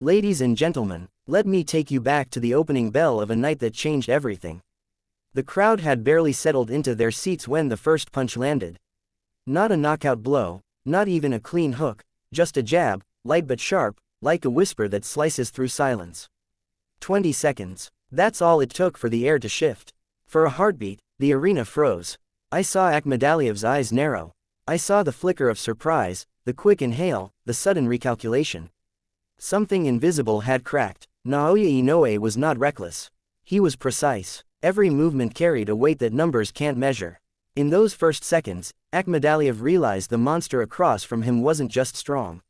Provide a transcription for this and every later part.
Ladies and gentlemen, let me take you back to the opening bell of a night that changed everything. The crowd had barely settled into their seats when the first punch landed. Not a knockout blow, not even a clean hook, just a jab, light but sharp, like a whisper that slices through silence. 20 seconds. That's all it took for the air to shift. For a heartbeat, the arena froze. I saw Akhmadaliev's eyes narrow. I saw the flicker of surprise, the quick inhale, the sudden recalculation. Something invisible had cracked. Naoya Inoue was not reckless. He was precise. Every movement carried a weight that numbers can't measure. In those first seconds, Akhmadaliev realized the monster across from him wasn't just strong.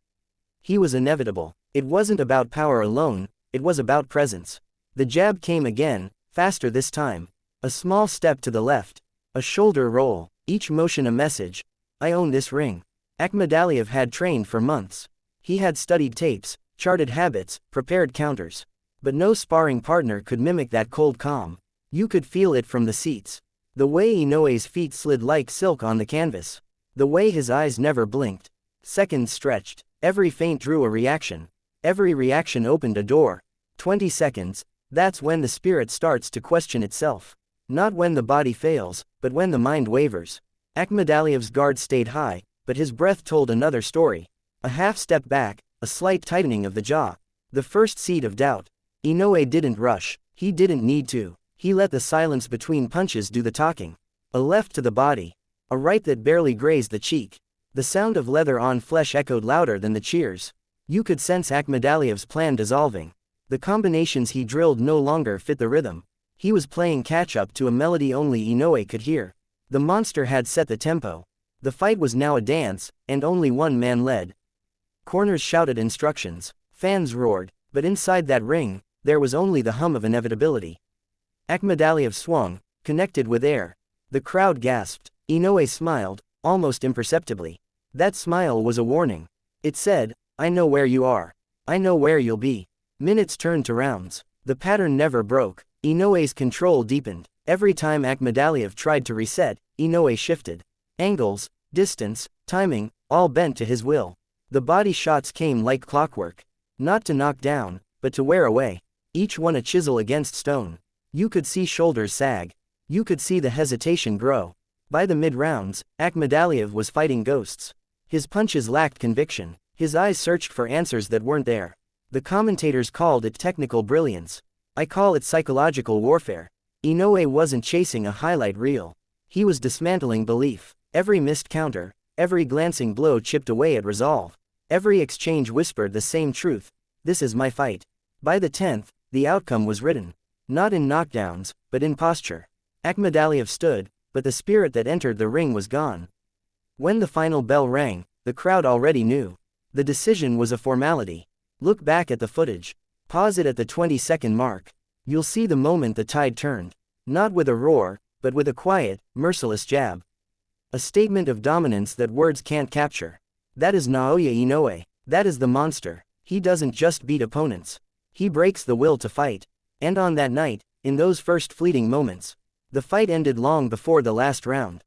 He was inevitable. It wasn't about power alone, it was about presence. The jab came again, faster this time. A small step to the left. A shoulder roll, each motion a message. I own this ring. Akhmadaliev had trained for months. He had studied tapes, charted habits, prepared counters. But no sparring partner could mimic that cold calm. You could feel it from the seats. The way Inoue's feet slid like silk on the canvas. The way his eyes never blinked. Seconds stretched. Every feint drew a reaction. Every reaction opened a door. 20 seconds. That's when the spirit starts to question itself. Not when the body fails, but when the mind wavers. Akhmadaliev's guard stayed high, but his breath told another story. A half step back, a slight tightening of the jaw. The first seed of doubt. Inoue didn't rush. He didn't need to. He let the silence between punches do the talking. A left to the body. A right that barely grazed the cheek. The sound of leather on flesh echoed louder than the cheers. You could sense Akhmadaliev's plan dissolving. The combinations he drilled no longer fit the rhythm. He was playing catch-up to a melody only Inoue could hear. The monster had set the tempo. The fight was now a dance, and only one man led. Corners shouted instructions. Fans roared, but inside that ring, there was only the hum of inevitability. Akhmadaliev swung, connected with air. The crowd gasped. Inoue smiled, almost imperceptibly. That smile was a warning. It said, I know where you are. I know where you'll be. Minutes turned to rounds. The pattern never broke. Inoue's control deepened. Every time Akhmadaliev tried to reset, Inoue shifted. Angles, distance, timing, all bent to his will. The body shots came like clockwork. Not to knock down, but to wear away. Each one a chisel against stone. You could see shoulders sag. You could see the hesitation grow. By the mid-rounds, Akhmadaliev was fighting ghosts. His punches lacked conviction. His eyes searched for answers that weren't there. The commentators called it technical brilliance. I call it psychological warfare. Inoue wasn't chasing a highlight reel. He was dismantling belief. Every missed counter, every glancing blow chipped away at resolve. Every exchange whispered the same truth. This is my fight. By the 10th, the outcome was written. Not in knockdowns, but in posture. Akhmadaliev stood, but the spirit that entered the ring was gone. When the final bell rang, the crowd already knew. The decision was a formality. Look back at the footage. Pause it at the 20-second mark. You'll see the moment the tide turned. Not with a roar, but with a quiet, merciless jab. A statement of dominance that words can't capture. That is Naoya Inoue. That is the monster. He doesn't just beat opponents. He breaks the will to fight. And on that night, in those first fleeting moments, the fight ended long before the last round.